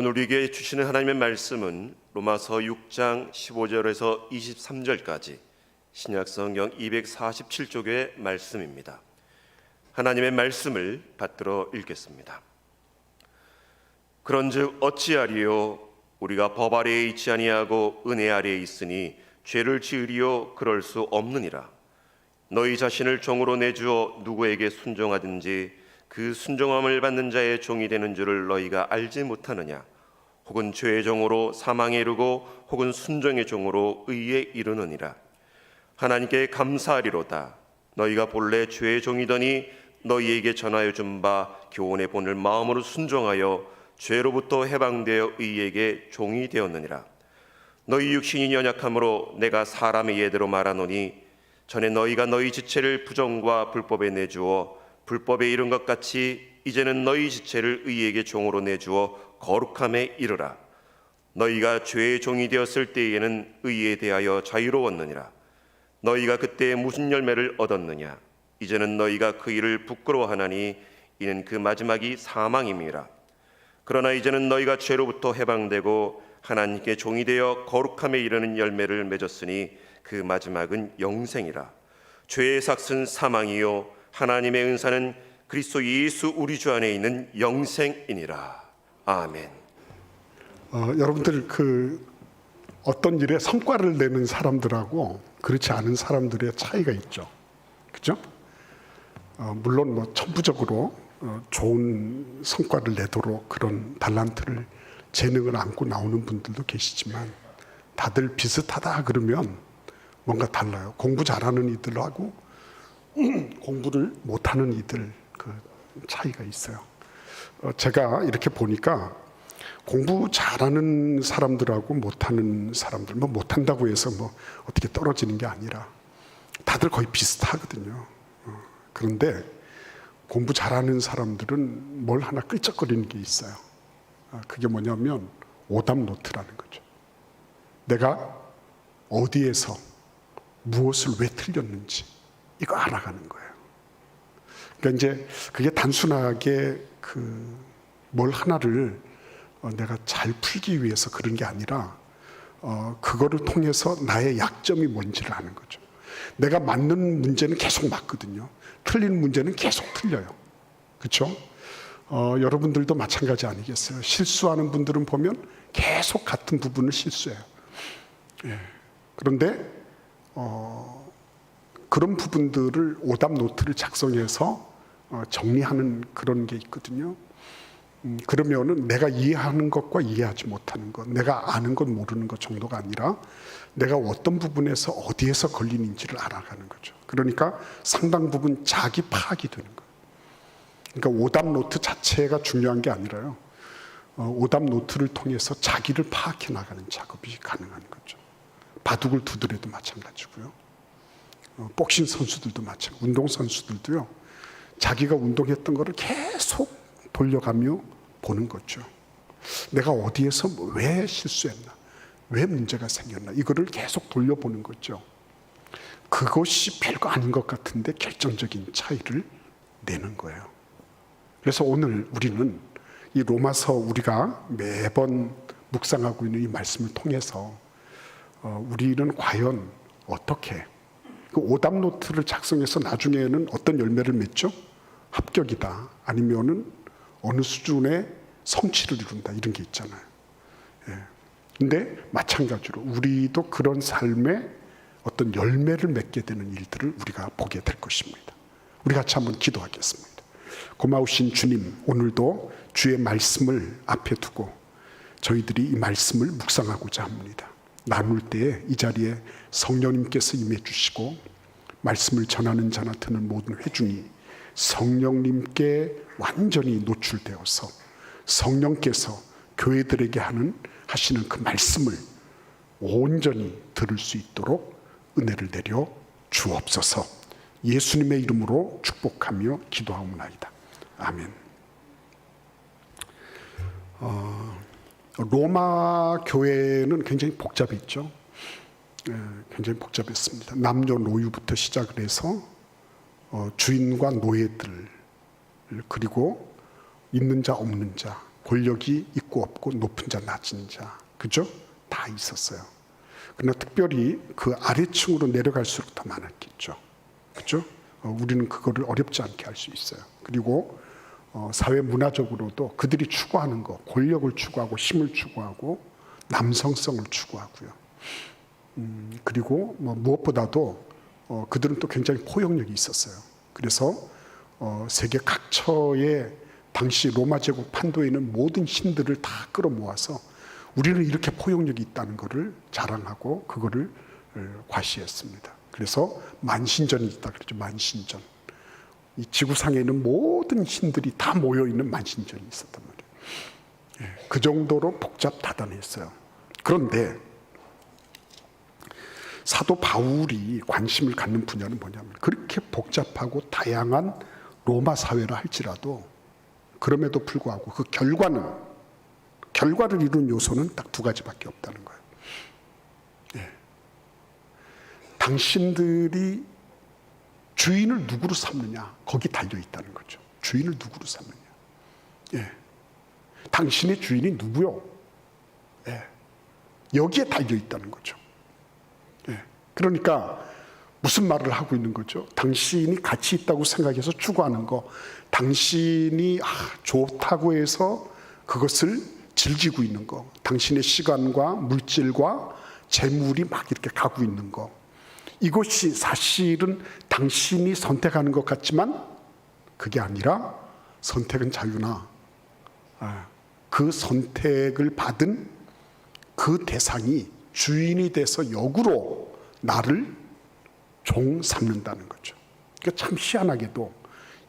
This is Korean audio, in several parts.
오늘 우리에게 주시는 하나님의 말씀은 로마서 6장 15절에서 23절까지 신약성경 247쪽의 말씀입니다. 하나님의 말씀을 받들어 읽겠습니다. 그런즉 어찌하리요? 우리가 법 아래에 있지 아니하고 은혜 아래에 있으니 죄를 지으리요? 그럴 수 없느니라. 너희 자신을 종으로 내주어 누구에게 순종하든지 그 순종함을 받는 자의 종이 되는 줄을 너희가 알지 못하느냐? 혹은 죄의 종으로 사망에 이르고 혹은 순종의 종으로 의에 이르느니라. 하나님께 감사하리로다. 너희가 본래 죄의 종이더니 너희에게 전하여 준 바 교훈의 본을 마음으로 순종하여 죄로부터 해방되어 의에게 종이 되었느니라. 너희 육신이 연약함으로 내가 사람의 예대로 말하노니 전에 너희가 너희 지체를 부정과 불법에 내주어 불법에 이른 것 같이 이제는 너희 지체를 의에게 종으로 내주어 거룩함에 이르라. 너희가 죄의 종이 되었을 때에는 의에 대하여 자유로웠느니라. 너희가 그때 무슨 열매를 얻었느냐? 이제는 너희가 그 일을 부끄러워하나니 이는 그 마지막이 사망임이라. 그러나 이제는 너희가 죄로부터 해방되고 하나님께 종이 되어 거룩함에 이르는 열매를 맺었으니 그 마지막은 영생이라. 죄의 삭은 사망이요 하나님의 은사는 그리스도 예수 우리 주 안에 있는 영생이니라. 아멘. 여러분들 어떤 일에 성과를 내는 사람들하고 그렇지 않은 사람들의 차이가 있죠. 그렇죠? 물론 천부적으로 좋은 성과를 내도록 그런 달란트를 재능을 안고 나오는 분들도 계시지만 다들 비슷하다 그러면 뭔가 달라요. 공부 잘하는 이들하고 공부를 못하는 이들 그 차이가 있어요. 제가 이렇게 보니까 공부 잘하는 사람들하고 못하는 사람들, 못한다고 해서 어떻게 떨어지는 게 아니라 다들 거의 비슷하거든요. 그런데 공부 잘하는 사람들은 뭘 하나 끌적거리는 게 있어요. 그게 뭐냐면 오답 노트라는 거죠. 내가 어디에서 무엇을 왜 틀렸는지 이거 알아가는 거예요. 그러니까 이제 그게 단순하게 뭘 하나를 내가 잘 풀기 위해서 그런 게 아니라 그거를 통해서 나의 약점이 뭔지를 아는 거죠. 내가 맞는 문제는 계속 맞거든요. 틀린 문제는 계속 틀려요. 그렇죠? 여러분들도 마찬가지 아니겠어요? 실수하는 분들은 보면 계속 같은 부분을 실수해요. 예. 그런데 그런 부분들을 오답 노트를 작성해서 정리하는 그런 게 있거든요. 그러면은 내가 이해하는 것과 이해하지 못하는 것, 내가 아는 것 모르는 것 정도가 아니라 내가 어떤 부분에서 어디에서 걸리는지를 알아가는 거죠. 그러니까 상당 부분 자기 파악이 되는 거예요. 그러니까 오답 노트 자체가 중요한 게 아니라요. 오답 노트를 통해서 자기를 파악해 나가는 작업이 가능한 거죠. 바둑을 두더라도 마찬가지고요. 복싱 선수들도 마찬가지고 운동 선수들도요. 자기가 운동했던 거를 계속 돌려가며 보는 거죠. 내가 어디에서 왜 실수했나? 왜 문제가 생겼나? 이거를 계속 돌려보는 거죠. 그것이 별거 아닌 것 같은데 결정적인 차이를 내는 거예요. 그래서 오늘 우리는 이 로마서 우리가 매번 묵상하고 있는 이 말씀을 통해서 우리는 과연 어떻게 그 오답 노트를 작성해서 나중에는 어떤 열매를 맺죠? 합격이다. 아니면은 어느 수준의 성취를 이룬다. 이런 게 있잖아요. 예. 근데 마찬가지로 우리도 그런 삶에 어떤 열매를 맺게 되는 일들을 우리가 보게 될 것입니다. 우리 같이 한번 기도하겠습니다. 고마우신 주님, 오늘도 주의 말씀을 앞에 두고 저희들이 이 말씀을 묵상하고자 합니다. 나눌 때에 이 자리에 성령님께서 임해 주시고 말씀을 전하는 자나 듣는 모든 회중이 성령님께 완전히 노출되어서 성령께서 교회들에게 하시는 그 말씀을 온전히 들을 수 있도록 은혜를 내려 주옵소서. 예수님의 이름으로 축복하며 기도하옵나이다. 아멘. 로마 교회는 굉장히 복잡했죠. 굉장히 복잡했습니다. 남녀노유부터 시작을 해서 주인과 노예들, 그리고 있는 자 없는 자, 권력이 있고 없고, 높은 자 낮은 자, 그죠? 다 있었어요. 그러나 특별히 그 아래층으로 내려갈수록 더 많았겠죠. 그죠? 우리는 그거를 어렵지 않게 할 수 있어요. 그리고 사회 문화적으로도 그들이 추구하는 거, 권력을 추구하고 힘을 추구하고 남성성을 추구하고요. 그리고 무엇보다도 그들은 또 굉장히 포용력이 있었어요. 그래서 세계 각처의 당시 로마 제국 판도에 있는 모든 힘들을 다 끌어모아서 우리는 이렇게 포용력이 있다는 것을 자랑하고 그거를 과시했습니다. 그래서 만신전이 있다 그러죠. 만신전. 이 지구상에 있는 모든 힘들이 다 모여 있는 만신전이 있었단 말이에요. 그 정도로 복잡다단했어요. 그런데 사도 바울이 관심을 갖는 분야는 뭐냐면, 그렇게 복잡하고 다양한 로마 사회라 할지라도 그럼에도 불구하고 그 결과를 이룬 요소는 딱 두 가지밖에 없다는 거예요. 당신들이 주인을 누구로 삼느냐, 거기 달려 있다는 거죠. 주인을 누구로 삼느냐. 당신의 주인이 누구요? 여기에 달려 있다는 거죠. 그러니까 무슨 말을 하고 있는 거죠? 당신이 가치 있다고 생각해서 추구하는 거, 당신이 좋다고 해서 그것을 즐기고 있는 거, 당신의 시간과 물질과 재물이 막 이렇게 가고 있는 거, 이것이 사실은 당신이 선택하는 것 같지만 그게 아니라 선택은 자유나 그 선택을 받은 그 대상이 주인이 돼서 역으로 나를 종 삼는다는 거죠. 그러니까 참 희한하게도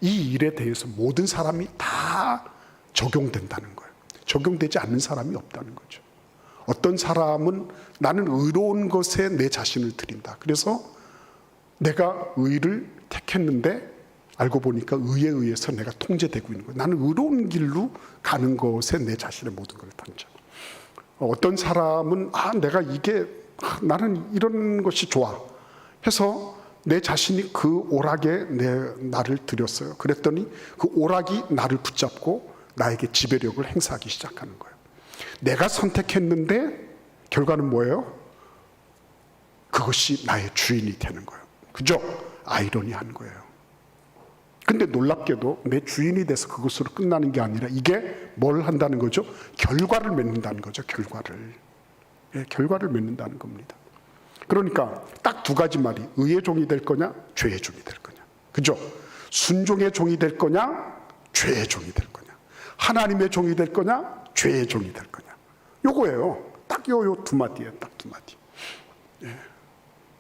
이 일에 대해서 모든 사람이 다 적용된다는 거예요. 적용되지 않는 사람이 없다는 거죠. 어떤 사람은 나는 의로운 것에 내 자신을 드린다. 그래서 내가 의를 택했는데 알고 보니까 의에 의해서 내가 통제되고 있는 거예요. 나는 의로운 길로 가는 것에 내 자신의 모든 걸 던져. 어떤 사람은 내가 나는 이런 것이 좋아 해서 내 자신이 그 오락에 나를 들였어요. 그랬더니 그 오락이 나를 붙잡고 나에게 지배력을 행사하기 시작하는 거예요. 내가 선택했는데 결과는 뭐예요? 그것이 나의 주인이 되는 거예요. 그죠? 아이러니한 거예요. 근데 놀랍게도 내 주인이 돼서 그것으로 끝나는 게 아니라 이게 뭘 한다는 거죠? 결과를 맺는다는 거죠. 결과를 맺는다는 겁니다. 그러니까 딱 두 가지 말이, 의의 종이 될 거냐, 죄의 종이 될 거냐. 그죠? 순종의 종이 될 거냐, 죄의 종이 될 거냐. 하나님의 종이 될 거냐, 죄의 종이 될 거냐. 요거예요. 딱 요 두 마디예요. 딱 두 마디.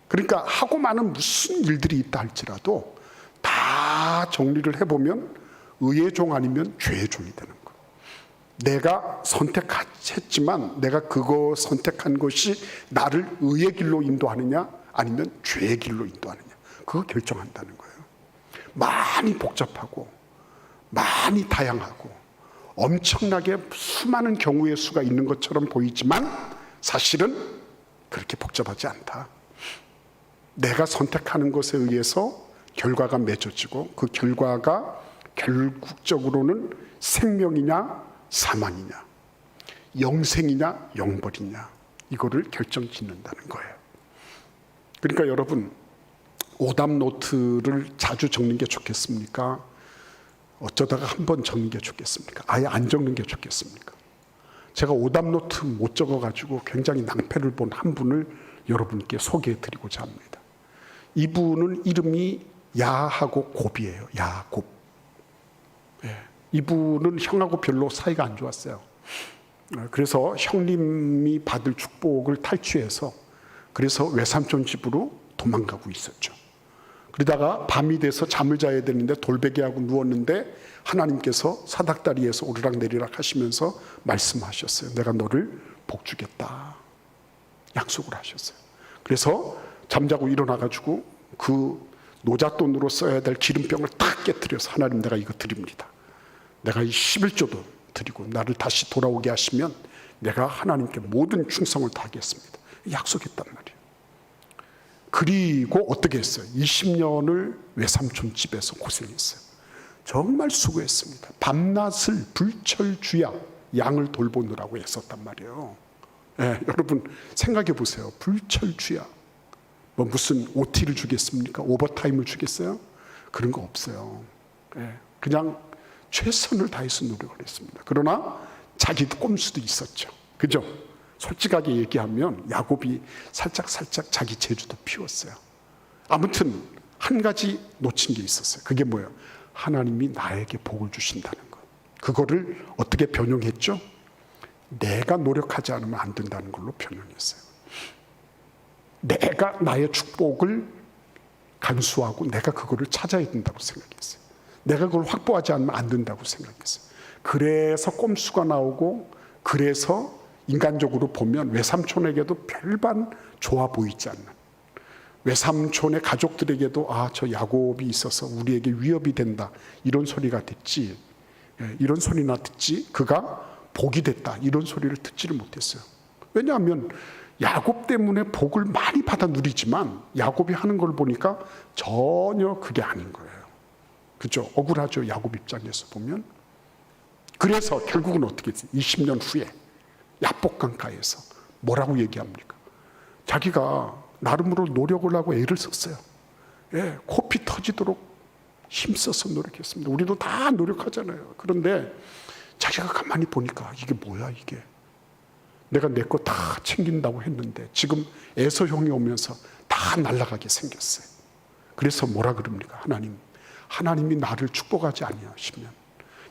그러니까 하고 많은 무슨 일들이 있다 할지라도 다 정리를 해보면 의의 종 아니면 죄의 종이 되는 거. 내가 선택했지만 내가 그거 선택한 것이 나를 의의 길로 인도하느냐 아니면 죄의 길로 인도하느냐, 그거 결정한다는 거예요. 많이 복잡하고 많이 다양하고 엄청나게 수많은 경우의 수가 있는 것처럼 보이지만 사실은 그렇게 복잡하지 않다. 내가 선택하는 것에 의해서 결과가 맺어지고 그 결과가 결국적으로는 생명이냐 사망이냐, 영생이냐 영벌이냐, 이거를 결정짓는다는 거예요. 그러니까 여러분, 오답 노트를 자주 적는 게 좋겠습니까? 어쩌다가 한 번 적는 게 좋겠습니까? 아예 안 적는 게 좋겠습니까? 제가 오답 노트 못 적어가지고 굉장히 낭패를 본 한 분을 여러분께 소개해드리고자 합니다. 이분은 이름이 야하고 곱이에요. 야곱. 이분은 형하고 별로 사이가 안 좋았어요. 그래서 형님이 받을 축복을 탈취해서 그래서 외삼촌 집으로 도망가고 있었죠. 그러다가 밤이 돼서 잠을 자야 되는데 돌베개하고 누웠는데 하나님께서 사닥다리에서 오르락내리락 하시면서 말씀하셨어요. 내가 너를 복주겠다. 약속을 하셨어요. 그래서 잠자고 일어나가지고 그 노잣돈으로 써야 될 기름병을 탁 깨뜨려서 하나님, 내가 이거 드립니다. 내가 이 11조도 드리고 나를 다시 돌아오게 하시면 내가 하나님께 모든 충성을 다하겠습니다. 약속했단 말이에요. 그리고 어떻게 했어요? 20년을 외삼촌 집에서 고생했어요. 정말 수고했습니다. 밤낮을 불철주야 양을 돌보느라고 애썼단 말이에요. 예, 여러분 생각해 보세요. 불철주야. 뭐 무슨 OT를 주겠습니까? 오버타임을 주겠어요? 그런 거 없어요. 예, 그냥 최선을 다해서 노력을 했습니다. 그러나 자기도 꼼수도 있었죠. 그죠? 솔직하게 얘기하면 야곱이 살짝 자기 재주도 피웠어요. 아무튼 한 가지 놓친 게 있었어요. 그게 뭐예요? 하나님이 나에게 복을 주신다는 것. 그거를 어떻게 변형했죠? 내가 노력하지 않으면 안 된다는 걸로 변형했어요. 내가 나의 축복을 간수하고 내가 그거를 찾아야 된다고 생각했어요. 내가 그걸 확보하지 않으면 안 된다고 생각했어요. 그래서 꼼수가 나오고, 그래서 인간적으로 보면 외삼촌에게도 별반 좋아 보이지 않는, 외삼촌의 가족들에게도 저 야곱이 있어서 우리에게 위협이 된다 이런 소리가 듣지, 이런 소리나 듣지, 그가 복이 됐다 이런 소리를 듣지를 못했어요. 왜냐하면 야곱 때문에 복을 많이 받아 누리지만 야곱이 하는 걸 보니까 전혀 그게 아닌 거예요. 그죠? 억울하죠, 야곱 입장에서 보면. 그래서 결국은 어떻게 됐어요? 20년 후에 야복강가에서 뭐라고 얘기합니까? 자기가 나름으로 노력을 하고 애를 썼어요. 예, 코피 터지도록 힘써서 노력했습니다. 우리도 다 노력하잖아요. 그런데 자기가 가만히 보니까 이게 뭐야 이게. 내가 내 거 다 챙긴다고 했는데 지금 에서 형이 오면서 다 날아가게 생겼어요. 그래서 뭐라 그럽니까? 하나님이 나를 축복하지 아니하시면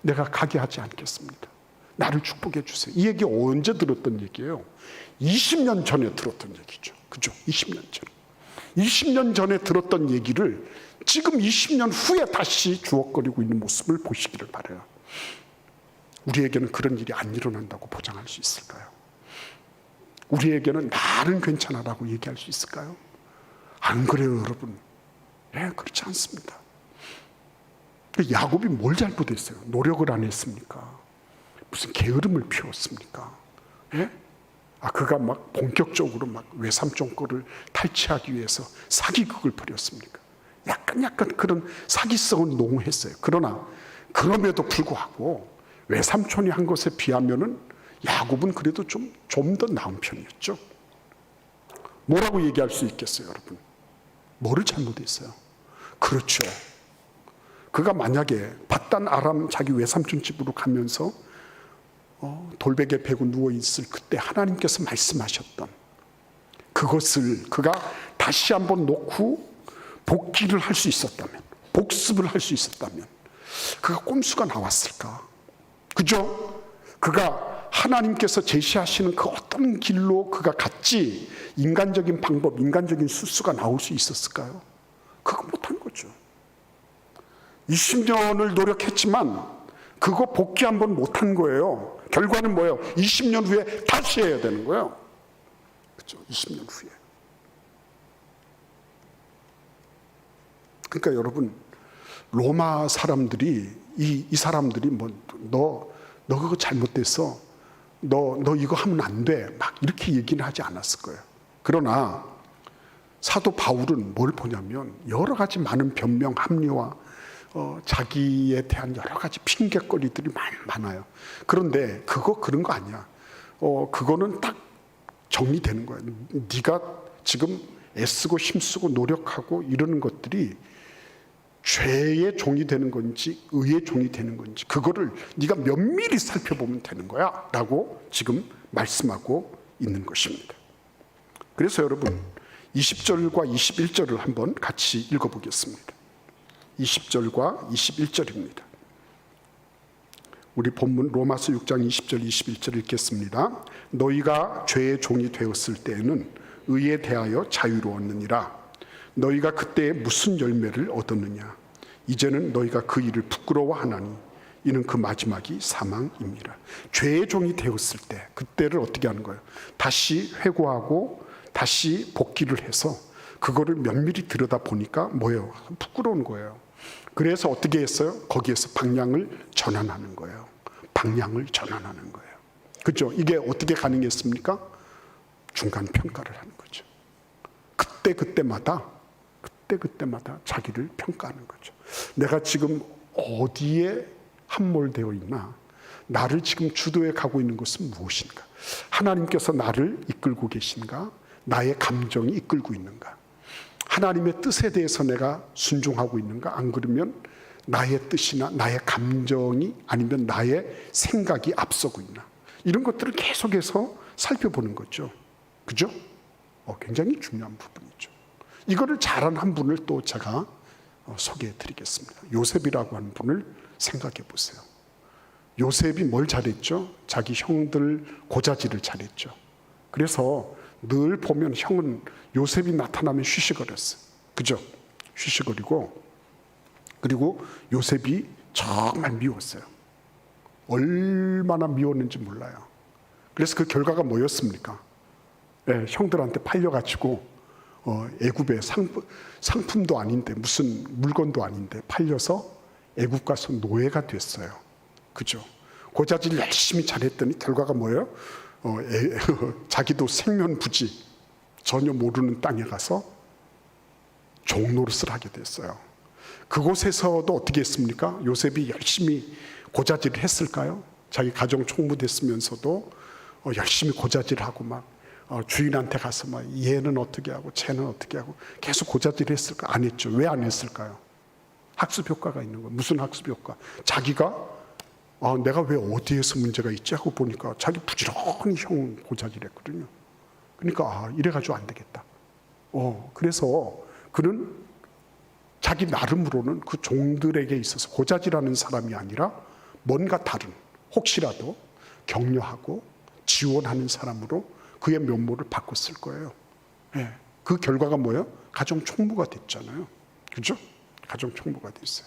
내가 가게 하지 않겠습니다. 나를 축복해 주세요. 이 얘기 언제 들었던 얘기예요? 20년 전에 들었던 얘기죠. 그죠? 20년 전. 20년 전에 들었던 얘기를 지금 20년 후에 다시 주워거리고 있는 모습을 보시기를 바라요. 우리에게는 그런 일이 안 일어난다고 보장할 수 있을까요? 우리에게는 나는 괜찮아라고 얘기할 수 있을까요? 안 그래요, 여러분. 예, 그렇지 않습니다. 야곱이 뭘 잘못했어요? 노력을 안 했습니까? 무슨 게으름을 피웠습니까? 예? 그가 막 본격적으로 막 외삼촌 거를 탈취하기 위해서 사기극을 벌였습니까? 약간 그런 사기성은 농후했어요. 그러나 그럼에도 불구하고 외삼촌이 한 것에 비하면은 야곱은 그래도 좀 더 나은 편이었죠. 뭐라고 얘기할 수 있겠어요, 여러분? 뭐를 잘못했어요? 그렇죠. 그가 만약에 밧단 아람 자기 외삼촌 집으로 가면서 돌베개 베고 누워있을 그때 하나님께서 말씀하셨던 그것을 그가 다시 한번 놓고 복기를 할 수 있었다면, 복습을 할 수 있었다면 그가 꼼수가 나왔을까? 그죠? 그가 하나님께서 제시하시는 그 어떤 길로 그가 갔지 인간적인 방법, 인간적인 수수가 나올 수 있었을까요? 그거 못한 거죠. 20년을 노력했지만 그거 복귀 한번 못한 거예요. 결과는 뭐예요? 20년 후에 다시 해야 되는 거예요. 그렇죠? 20년 후에. 그러니까 여러분, 로마 사람들이 이 사람들이 너 그거 잘못됐어. 너 이거 하면 안 돼. 막 이렇게 얘기는 하지 않았을 거예요. 그러나 사도 바울은 뭘 보냐면 여러 가지 많은 변명, 합리화, 자기에 대한 여러 가지 핑계거리들이 많아요. 그런데 그런 거 아니야. 그거는 딱 정리되는 거야. 네가 지금 애쓰고 힘쓰고 노력하고 이러는 것들이 죄의 종이 되는 건지 의의 종이 되는 건지 그거를 네가 면밀히 살펴보면 되는 거야 라고 지금 말씀하고 있는 것입니다. 그래서 여러분 20절과 21절을 한번 같이 읽어보겠습니다. 20절과 21절입니다. 우리 본문 로마서 6장 20절 21절 읽겠습니다. 너희가 죄의 종이 되었을 때에는 의에 대하여 자유로웠느니라. 너희가 그때 무슨 열매를 얻었느냐? 이제는 너희가 그 일을 부끄러워하나니 이는 그 마지막이 사망입니다. 죄의 종이 되었을 때 그때를 어떻게 하는 거예요? 다시 회고하고 다시 복귀를 해서 그거를 면밀히 들여다보니까 뭐예요? 부끄러운 거예요. 그래서 어떻게 했어요? 거기에서 방향을 전환하는 거예요. 방향을 전환하는 거예요. 그렇죠? 이게 어떻게 가능했습니까? 중간 평가를 하는 거죠. 그때마다 자기를 평가하는 거죠. 내가 지금 어디에 함몰되어 있나? 나를 지금 주도해 가고 있는 것은 무엇인가? 하나님께서 나를 이끌고 계신가? 나의 감정이 이끌고 있는가? 하나님의 뜻에 대해서 내가 순종하고 있는가? 안 그러면 나의 뜻이나 나의 감정이 아니면 나의 생각이 앞서고 있나? 이런 것들을 계속해서 살펴보는 거죠. 그죠? 굉장히 중요한 부분이죠. 이거를 잘한 한 분을 또 제가 소개해 드리겠습니다. 요셉이라고 하는 분을 생각해 보세요. 요셉이 뭘 잘했죠? 자기 형들 고자질을 잘했죠. 그래서 늘 보면 형은 요셉이 나타나면 쉬쉬거렸어요. 그죠? 쉬쉬거리고, 그리고 요셉이 정말 미웠어요. 얼마나 미웠는지 몰라요. 그래서 그 결과가 뭐였습니까? 네, 형들한테 팔려가지고 애굽의 상품도 아닌데 무슨 물건도 아닌데 팔려서 애굽 가서 노예가 됐어요. 그죠? 고자질 열심히 잘했더니 결과가 뭐예요? 자기도 생면부지 전혀 모르는 땅에 가서 종노릇을 하게 됐어요. 그곳에서도 어떻게 했습니까? 요셉이 열심히 고자질을 했을까요? 자기 가정 총무됐으면서도 열심히 고자질하고 막 주인한테 가서 막 얘는 어떻게 하고 쟤는 어떻게 하고 계속 고자질을 했을까? 안 했죠. 왜 안 했을까요? 학습 효과가 있는 거예요. 무슨 학습 효과? 자기가 내가 왜 어디에서 문제가 있지 하고 보니까 자기 부지런히 형 고자질했거든요. 그러니까 이래가지고 안 되겠다. 그래서 그는 자기 나름으로는 그 종들에게 있어서 고자질하는 사람이 아니라 뭔가 다른, 혹시라도 격려하고 지원하는 사람으로 그의 면모를 바꿨을 거예요. 네. 그 결과가 뭐예요? 가정 총무가 됐잖아요. 그죠? 가정 총무가 됐어요.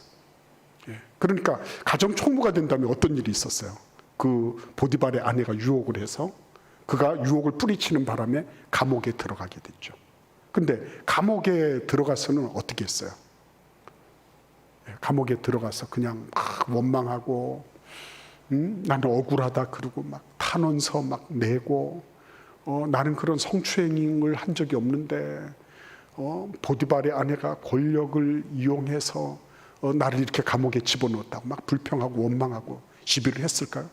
네. 그러니까 가정 총무가 된다면 어떤 일이 있었어요? 그 보디발의 아내가 유혹을 해서 그가 유혹을 뿌리치는 바람에 감옥에 들어가게 됐죠. 근데 감옥에 들어가서는 어떻게 했어요? 감옥에 들어가서 그냥 막 원망하고 나는 억울하다 그러고 막 탄원서 막 내고 나는 그런 성추행을 한 적이 없는데 보디발의 아내가 권력을 이용해서 나를 이렇게 감옥에 집어넣었다고 막 불평하고 원망하고 시비를 했을까요?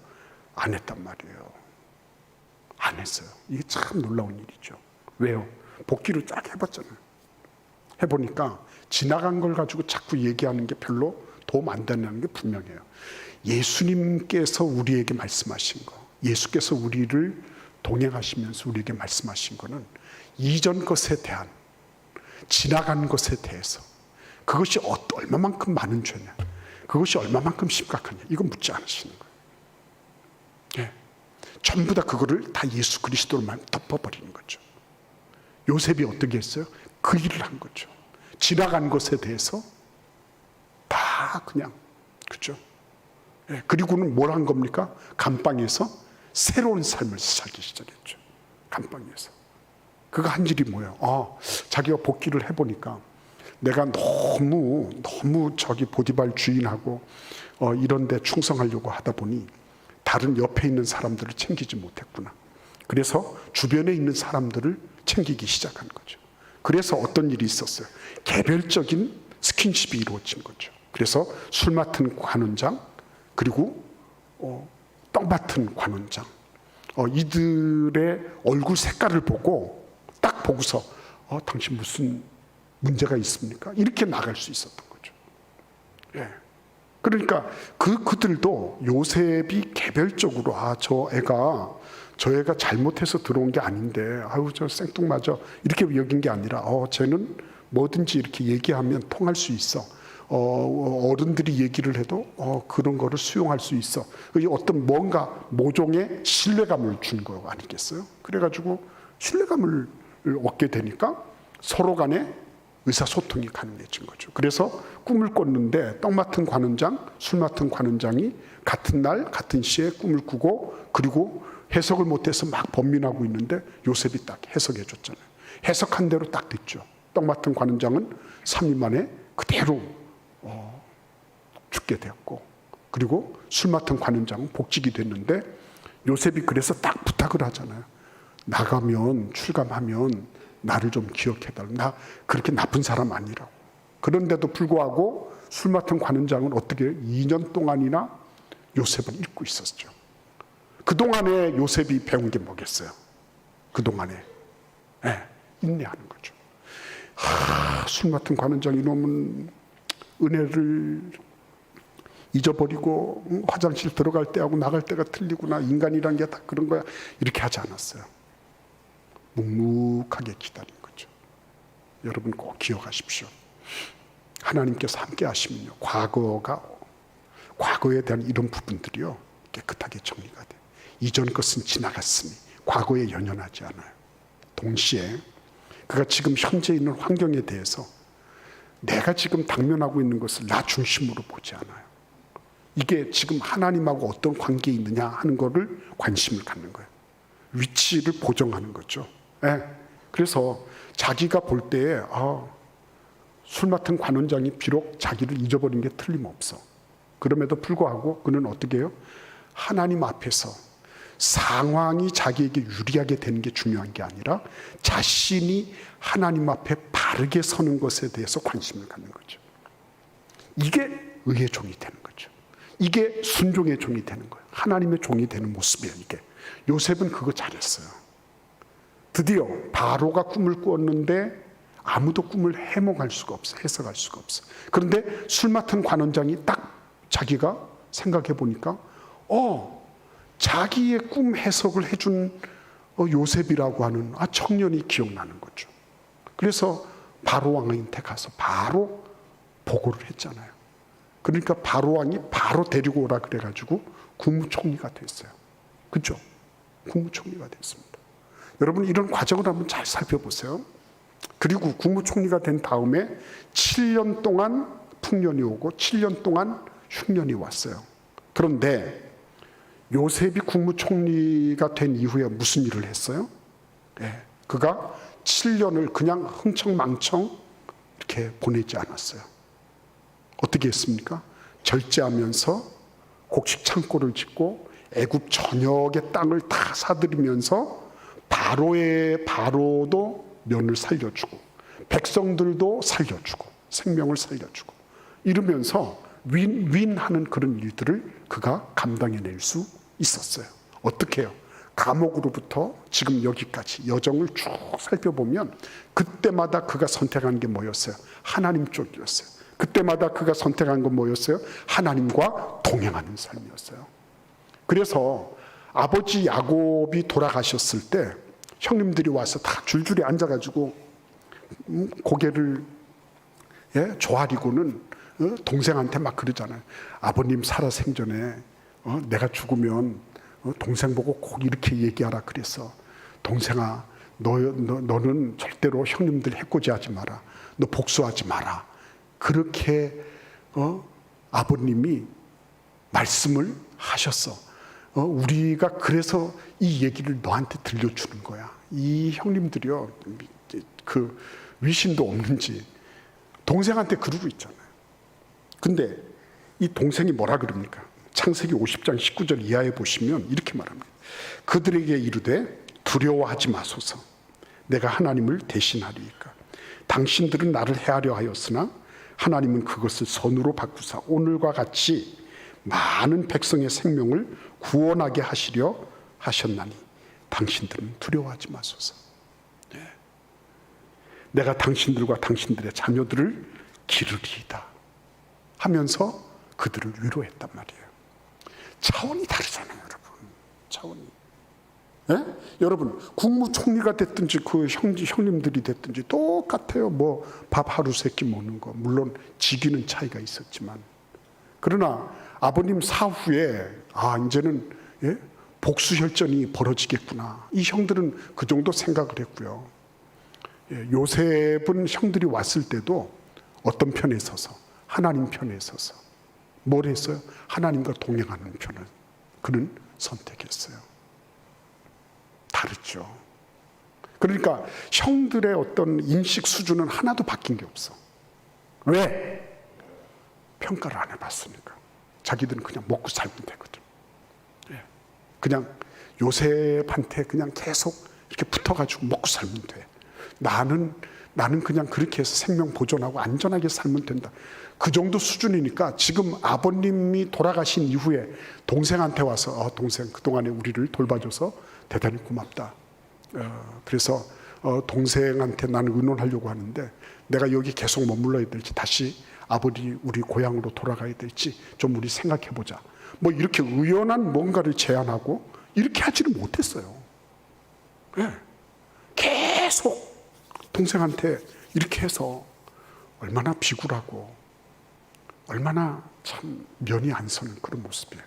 안 했단 말이에요. 안 했어요. 이게 참 놀라운 일이죠. 왜요? 복귀를 쫙 해봤잖아요. 해보니까 지나간 걸 가지고 자꾸 얘기하는 게 별로 도움 안 된다는 게 분명해요. 예수님께서 우리에게 말씀하신 거, 예수께서 우리를 동행하시면서 우리에게 말씀하신 거는 이전 것에 대한, 지나간 것에 대해서 그것이 얼마만큼 많은 죄냐, 그것이 얼마만큼 심각하냐, 이거 묻지 않으시는 거예요. 예. 전부 다 그거를 다 예수 그리스도로만 덮어버리는 거죠. 요셉이 어떻게 했어요? 그 일을 한 거죠. 지나간 것에 대해서 다 그냥, 그죠? 예. 그리고는 뭘 한 겁니까? 감방에서 새로운 삶을 살기 시작했죠. 감방에서. 그가 한 일이 뭐예요? 자기가 복귀를 해보니까 내가 너무 저기 보디발 주인하고 이런 데 충성하려고 하다 보니 다른 옆에 있는 사람들을 챙기지 못했구나. 그래서 주변에 있는 사람들을 챙기기 시작한 거죠. 그래서 어떤 일이 있었어요? 개별적인 스킨십이 이루어진 거죠. 그래서 술 맡은 관원장, 그리고 떡 맡은 관원장, 이들의 얼굴 색깔을 보고 딱 보고서 당신 무슨 문제가 있습니까? 이렇게 나갈 수 있었던 거죠. 예. 그러니까 그들도 요셉이 개별적으로 저 애가 잘못해서 들어온 게 아닌데 저 생뚱맞아 이렇게 여긴 게 아니라 쟤는 뭐든지 이렇게 얘기하면 통할 수 있어. 어른들이 얘기를 해도 그런 거를 수용할 수 있어. 어떤 뭔가 모종의 신뢰감을 준 거 아니겠어요? 그래가지고 신뢰감을 얻게 되니까 서로 간에 의사소통이 가능해진 거죠. 그래서 꿈을 꿨는데 떡 맡은 관원장, 술 맡은 관원장이 같은 날 같은 시에 꿈을 꾸고 그리고 해석을 못해서 막 번민하고 있는데 요셉이 딱 해석해 줬잖아요. 해석한 대로 딱 됐죠. 떡 맡은 관원장은 3일 만에 그대로 죽게 되었고, 그리고 술 맡은 관원장은 복직이 됐는데 요셉이 그래서 딱 부탁을 하잖아요. 나가면 출감하면 나를 좀 기억해달라. 나 그렇게 나쁜 사람 아니라고. 그런데도 불구하고 술 맡은 관원장은 어떻게 2년 동안이나 요셉을 잊고 있었죠. 그동안에 요셉이 배운 게 뭐겠어요? 그동안에 인내하는 거죠. 술 맡은 관원장 이놈은 은혜를 잊어버리고 화장실 들어갈 때하고 나갈 때가 틀리구나. 인간이란 게 다 그런 거야. 이렇게 하지 않았어요. 묵묵하게 기다린 거죠. 여러분 꼭 기억하십시오. 하나님께서 함께 하시면요, 과거에 대한 이런 부분들이요 깨끗하게 정리가 돼요. 이전 것은 지나갔으니 과거에 연연하지 않아요. 동시에 그가 지금 현재 있는 환경에 대해서 내가 지금 당면하고 있는 것을 나 중심으로 보지 않아요. 이게 지금 하나님하고 어떤 관계에 있느냐 하는 거를 관심을 갖는 거예요. 위치를 보정하는 거죠. 그래서 자기가 볼 때에 술 맡은 관원장이 비록 자기를 잊어버린 게 틀림없어. 그럼에도 불구하고 그는 어떻게 해요? 하나님 앞에서 상황이 자기에게 유리하게 되는 게 중요한 게 아니라 자신이 하나님 앞에 바르게 서는 것에 대해서 관심을 갖는 거죠. 이게 의의 종이 되는 거죠. 이게 순종의 종이 되는 거예요. 하나님의 종이 되는 모습이에요. 이게 요셉은 그거 잘했어요. 드디어 바로가 꿈을 꾸었는데 아무도 꿈을 해석할 수가 없어. 그런데 술 맡은 관원장이 딱 자기가 생각해 보니까 자기의 꿈 해석을 해준 요셉이라고 하는 청년이 기억나는 거죠. 그래서 바로 왕한테 가서 바로 보고를 했잖아요. 그러니까 바로 왕이 바로 데리고 오라 그래가지고 국무총리가 됐어요. 그죠? 국무총리가 됐습니다. 여러분 이런 과정을 한번 잘 살펴보세요. 그리고 국무총리가 된 다음에 7년 동안 풍년이 오고 7년 동안 흉년이 왔어요. 그런데 요셉이 국무총리가 된 이후에 무슨 일을 했어요? 그가 7년을 그냥 흥청망청 이렇게 보내지 않았어요. 어떻게 했습니까? 절제하면서 곡식 창고를 짓고 애굽 전역의 땅을 다 사들이면서 바로도 면을 살려주고 백성들도 살려주고 생명을 살려주고 이러면서 윈윈하는 그런 일들을 그가 감당해낼 수 있었어요. 어떻게 해요? 감옥으로부터 지금 여기까지 여정을 쭉 살펴보면 그때마다 그가 선택한 게 뭐였어요? 하나님 쪽이었어요. 그때마다 그가 선택한 건 뭐였어요? 하나님과 동행하는 삶이었어요. 그래서 아버지 야곱이 돌아가셨을 때 형님들이 와서 다 줄줄이 앉아가지고 고개를 조아리고는 동생한테 막 그러잖아요. 아버님 살아생전에 내가 죽으면 동생 보고 꼭 이렇게 얘기하라 그랬어. 동생아, 너는 절대로 형님들 해코지하지 마라. 너 복수하지 마라. 그렇게 아버님이 말씀을 하셨어. 우리가 그래서 이 얘기를 너한테 들려주는 거야. 이 형님들이요, 그 위신도 없는지 동생한테 그러고 있잖아요. 근데 이 동생이 뭐라 그럽니까? 창세기 50장 19절 이하에 보시면 이렇게 말합니다. 그들에게 이르되 두려워하지 마소서. 내가 하나님을 대신하리이까. 당신들은 나를 해하려 하였으나 하나님은 그것을 선으로 바꾸사 오늘과 같이 많은 백성의 생명을 구원하게 하시려 하셨나니 당신들은 두려워하지 마소서. 내가 당신들과 당신들의 자녀들을 기르리이다 하면서 그들을 위로했단 말이에요. 차원이 다르잖아요, 여러분. 차원이. 여러분 국무총리가 됐든지 그 형님들이 됐든지 똑같아요. 뭐 밥 하루 세끼 먹는 거. 물론 직위는 차이가 있었지만, 그러나 아버님 사후에 이제는 복수혈전이 벌어지겠구나. 이 형들은 그 정도 생각을 했고요. 요셉은 형들이 왔을 때도 어떤 편에 서서? 하나님 편에 서서. 뭘 했어요? 하나님과 동행하는 편을 그는 선택했어요. 다르죠. 그러니까 형들의 어떤 인식 수준은 하나도 바뀐 게 없어. 왜? 평가를 안 해봤으니까. 자기들은 그냥 먹고 살면 되거든. 그냥 요셉한테 그냥 계속 이렇게 붙어가지고 먹고 살면 돼. 나는 그냥 그렇게 해서 생명 보존하고 안전하게 살면 된다. 그 정도 수준이니까 지금 아버님이 돌아가신 이후에 동생한테 와서 동생 그동안에 우리를 돌봐줘서 대단히 고맙다. 그래서 동생한테 나는 의논하려고 하는데 내가 여기 계속 머물러야 될지 다시 아버지 우리 고향으로 돌아가야 될지 좀 우리 생각해보자. 뭐 이렇게 의연한 뭔가를 제안하고 이렇게 하지를 못했어요. 네. 계속 동생한테 이렇게 해서 얼마나 비굴하고 얼마나 참 면이 안 서는 그런 모습이에요.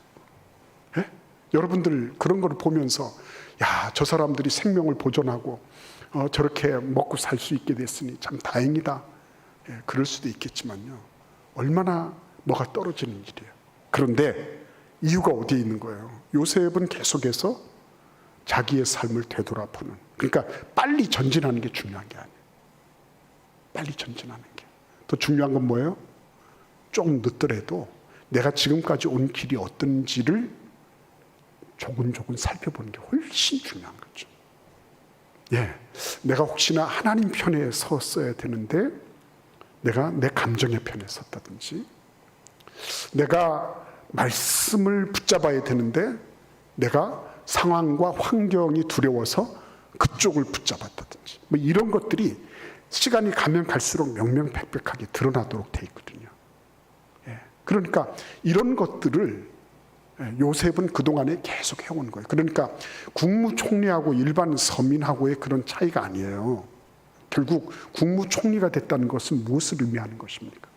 네? 여러분들 그런 걸 보면서 야, 저 사람들이 생명을 보존하고 저렇게 먹고 살 수 있게 됐으니 참 다행이다. 예, 그럴 수도 있겠지만요. 얼마나 뭐가 떨어지는 일이에요. 그런데 이유가 어디에 있는 거예요? 요셉은 계속해서 자기의 삶을 되돌아보는, 그러니까 빨리 전진하는 게 중요한 게 아니에요. 빨리 전진하는 게. 더 중요한 건 뭐예요? 좀 늦더라도 내가 지금까지 온 길이 어떤지를 조근조근 살펴보는 게 훨씬 중요한 거죠. 예, 내가 혹시나 하나님 편에 섰어야 되는데 내가 내 감정의 편에 섰다든지, 내가 말씀을 붙잡아야 되는데 내가 상황과 환경이 두려워서 그쪽을 붙잡았다든지, 뭐 이런 것들이 시간이 가면 갈수록 명명백백하게 드러나도록 돼 있거든요. 예, 그러니까 이런 것들을 요셉은 그동안에 계속 해온 거예요. 그러니까 국무총리하고 일반 서민하고의 그런 차이가 아니에요. 결국 국무총리가 됐다는 것은 무엇을 의미하는 것입니까?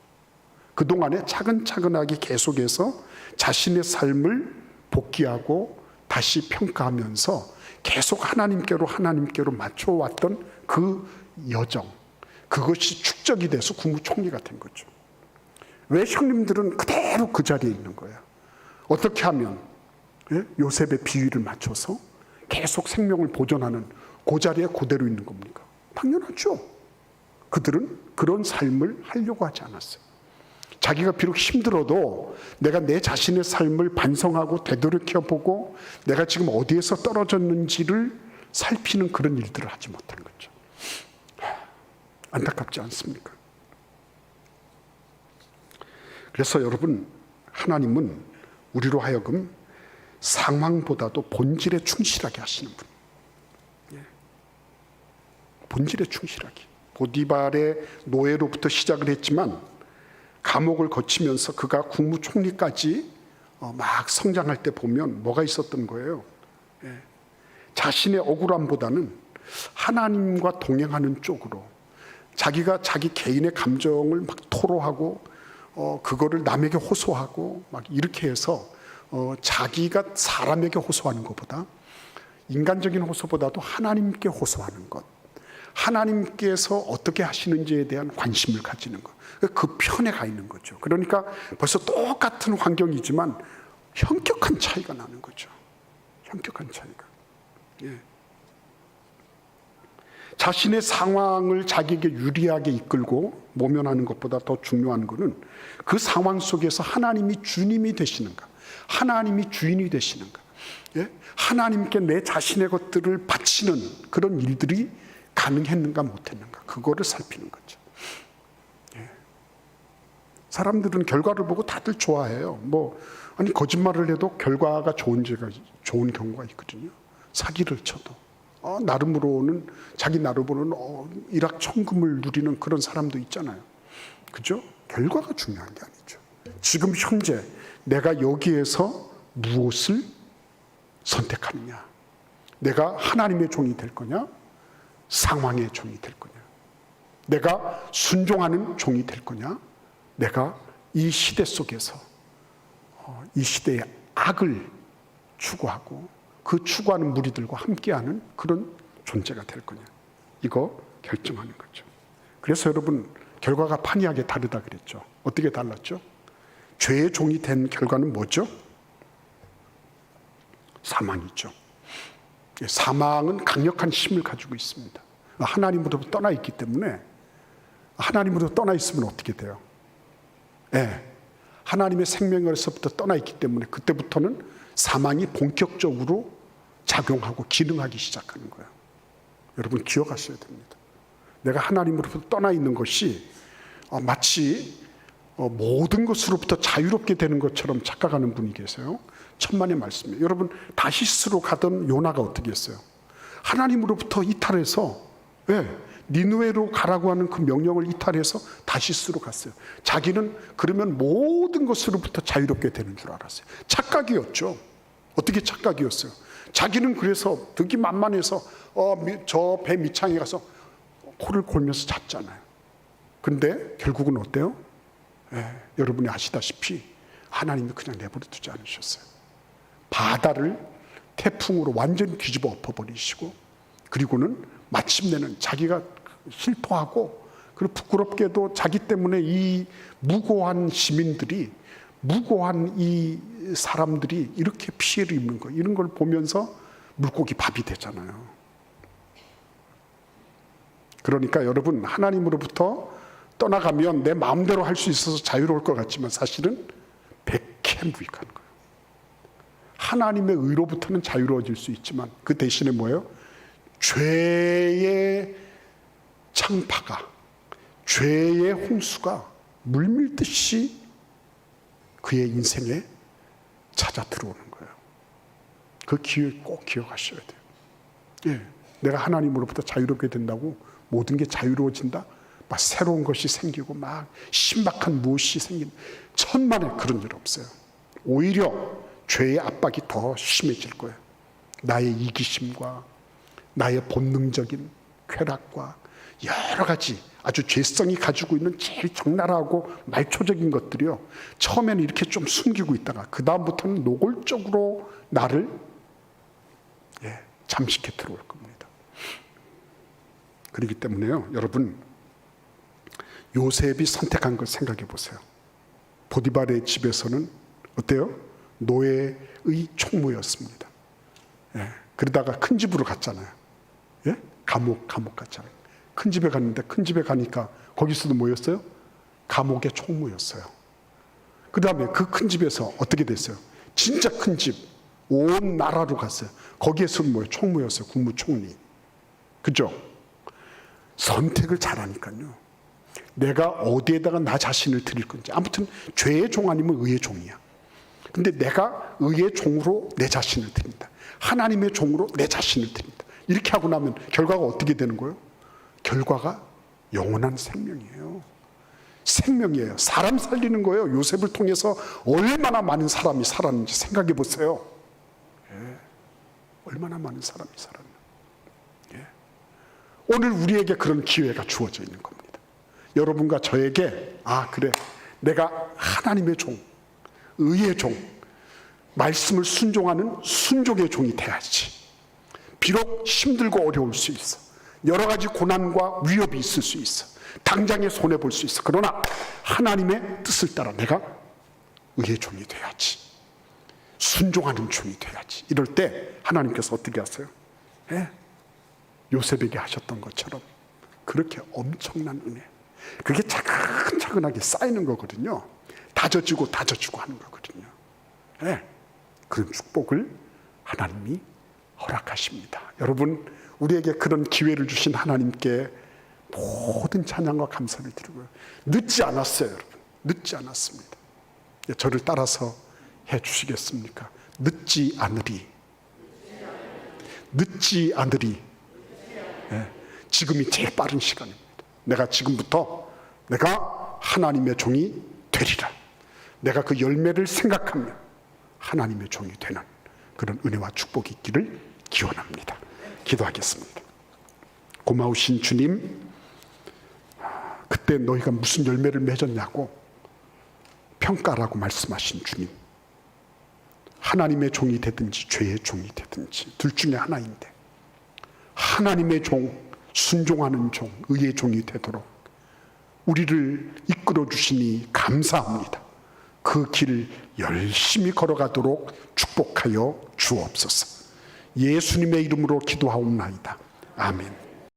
그동안에 차근차근하게 계속해서 자신의 삶을 복귀하고 다시 평가하면서 계속 하나님께로 맞춰왔던 그 여정, 그것이 축적이 돼서 국무총리가 된 거죠. 왜 형님들은 그대로 그 자리에 있는 거예요? 어떻게 하면 요셉의 비위를 맞춰서 계속 생명을 보존하는 그 자리에 그대로 있는 겁니까? 당연하죠. 그들은 그런 삶을 하려고 하지 않았어요. 자기가 비록 힘들어도 내가 내 자신의 삶을 반성하고 되돌이켜보고 내가 지금 어디에서 떨어졌는지를 살피는 그런 일들을 하지 못한 거죠. 안타깝지 않습니까? 그래서 여러분, 하나님은 우리로 하여금 상황보다도 본질에 충실하게 하시는 분. 본질에 충실하게. 보디발의 노예로부터 시작을 했지만 감옥을 거치면서 그가 국무총리까지 막 성장할 때 보면 뭐가 있었던 거예요? 자신의 억울함보다는 하나님과 동행하는 쪽으로 자기가 자기 개인의 감정을 막 토로하고 그거를 남에게 호소하고 막 이렇게 해서 자기가 사람에게 호소하는 것보다, 인간적인 호소보다도 하나님께 호소하는 것, 하나님께서 어떻게 하시는지에 대한 관심을 가지는 것, 그 편에 가 있는 거죠. 그러니까 벌써 똑같은 환경이지만 현격한 차이가 나는 거죠. 현격한 차이가. 예. 자신의 상황을 자기에게 유리하게 이끌고 모면하는 것보다 더 중요한 것은 그 상황 속에서 하나님이 주님이 되시는가, 하나님이 주인이 되시는가, 예? 하나님께 내 자신의 것들을 바치는 그런 일들이 가능했는가 못했는가, 그거를 살피는 거죠. 예. 사람들은 결과를 보고 다들 좋아해요. 아니 거짓말을 해도 결과가 좋은 경우가 있거든요. 사기를 쳐도 나름으로는 자기 나름으로는 일확천금을 누리는 그런 사람도 있잖아요. 그죠? 결과가 중요한 게 아니죠. 지금 현재 내가 여기에서 무엇을 선택하느냐, 내가 하나님의 종이 될 거냐, 상황의 종이 될 거냐, 내가 순종하는 종이 될 거냐, 내가 이 시대 속에서 이 시대의 악을 추구하고 그 추구하는 무리들과 함께하는 그런 존재가 될 거냐, 이거 결정하는 거죠. 그래서 여러분, 결과가 판이하게 다르다 그랬죠. 어떻게 달랐죠? 죄의 종이 된 결과는 뭐죠? 사망이죠. 사망은 강력한 힘을 가지고 있습니다. 하나님으로부터 떠나 있기 때문에, 하나님으로부터 떠나 있으면 어떻게 돼요? 하나님의 생명에서부터 떠나 있기 때문에 그때부터는 사망이 본격적으로 작용하고 기능하기 시작하는 거예요. 여러분 기억하셔야 됩니다. 내가 하나님으로부터 떠나 있는 것이 마치 모든 것으로부터 자유롭게 되는 것처럼 착각하는 분이 계세요. 천만의 말씀이에요. 여러분, 다시스로 가던 요나가 어떻게 했어요? 하나님으로부터 이탈해서, 왜? 니느웨로 가라고 하는 그 명령을 이탈해서 다시스로 갔어요. 자기는 그러면 모든 것으로부터 자유롭게 되는 줄 알았어요. 착각이었죠. 어떻게 착각이었어요? 자기는 그래서 득이 만만해서 저 배 밑창에 가서 코를 골면서 잤잖아요. 근데 결국은 어때요? 여러분이 아시다시피 하나님이 그냥 내버려 두지 않으셨어요. 바다를 태풍으로 완전히 뒤집어 엎어버리시고, 그리고는 마침내는 자기가 슬퍼하고, 그리고 부끄럽게도 자기 때문에 이 무고한 시민들이, 무고한 이 사람들이 이렇게 피해를 입는 거, 이런 걸 보면서 물고기 밥이 되잖아요. 그러니까 여러분, 하나님으로부터 떠나가면 내 마음대로 할 수 있어서 자유로울 것 같지만 사실은 백해무익한 거예요. 하나님의 의로부터는 자유로워질 수 있지만 그 대신에 뭐예요? 죄의 창파가, 죄의 홍수가 물밀듯이 그의 인생에 찾아 들어오는 거예요. 그 기회 꼭 기억하셔야 돼요. 내가 하나님으로부터 자유롭게 된다고 모든 게 자유로워진다? 막 새로운 것이 생기고 막 신박한 무엇이 생긴다? 천만에 그런 일 없어요. 오히려 죄의 압박이 더 심해질 거예요. 나의 이기심과 나의 본능적인 쾌락과 여러 가지 아주 죄성이 가지고 있는 제일 적나라하고 말초적인 것들이요, 처음에는 이렇게 좀 숨기고 있다가 그 다음부터는 노골적으로 나를 잠식해 들어올 겁니다. 그렇기 때문에요, 여러분, 요셉이 선택한 걸 생각해 보세요. 보디발의 집에서는 어때요? 노예의 총무였습니다. 그러다가 큰 집으로 갔잖아요. 감옥 갔잖아요. 큰 집에 갔는데, 큰 집에 가니까 거기서도 뭐였어요? 감옥의 총무였어요. 그 다음에 그 큰 집에서 어떻게 됐어요? 진짜 큰 집, 온 나라로 갔어요. 거기에서는 뭐예요? 총무였어요. 국무총리. 그죠? 선택을 잘하니까요, 내가 어디에다가 나 자신을 드릴 건지. 아무튼 죄의 종 아니면 의의 종이야. 근데 내가 의의 종으로 내 자신을 드린다, 하나님의 종으로 내 자신을 드린다, 이렇게 하고 나면 결과가 어떻게 되는 거예요? 결과가 영원한 생명이에요. 생명이에요. 사람 살리는 거예요. 요셉을 통해서 얼마나 많은 사람이 살았는지 생각해 보세요. 얼마나 많은 사람이 살았나. 오늘 우리에게 그런 기회가 주어져 있는 겁니다. 여러분과 저에게, 그래, 내가 하나님의 종, 의의 종, 말씀을 순종하는 순종의 종이 돼야지. 비록 힘들고 어려울 수 있어, 여러 가지 고난과 위협이 있을 수 있어, 당장에 손해볼 수 있어. 그러나 하나님의 뜻을 따라 내가 의의 종이 돼야지, 순종하는 종이 돼야지. 이럴 때 하나님께서 어떻게 하세요? 요셉에게 하셨던 것처럼 그렇게 엄청난 은혜, 그게 차근차근하게 쌓이는 거거든요. 다져지고 하는 거거든요. 그런 축복을 하나님이 허락하십니다. 여러분, 우리에게 그런 기회를 주신 하나님께 모든 찬양과 감사를 드리고요, 늦지 않았어요. 여러분, 늦지 않았습니다. 저를 따라서 해 주시겠습니까? 늦지 않으리. 지금이 제일 빠른 시간입니다. 내가 지금부터 내가 하나님의 종이 되리라. 내가 그 열매를 생각하며 하나님의 종이 되는 그런 은혜와 축복이 있기를 기원합니다. 기도하겠습니다. 고마우신 주님, 그때 너희가 무슨 열매를 맺었냐고 평가라고 말씀하신 주님, 하나님의 종이 되든지 죄의 종이 되든지 둘 중에 하나인데, 하나님의 종, 순종하는 종, 의의 종이 되도록 우리를 이끌어 주시니 감사합니다. 그 길을 열심히 걸어가도록 축복하여 주옵소서. 예수님의 이름으로 기도하옵나이다. 아멘.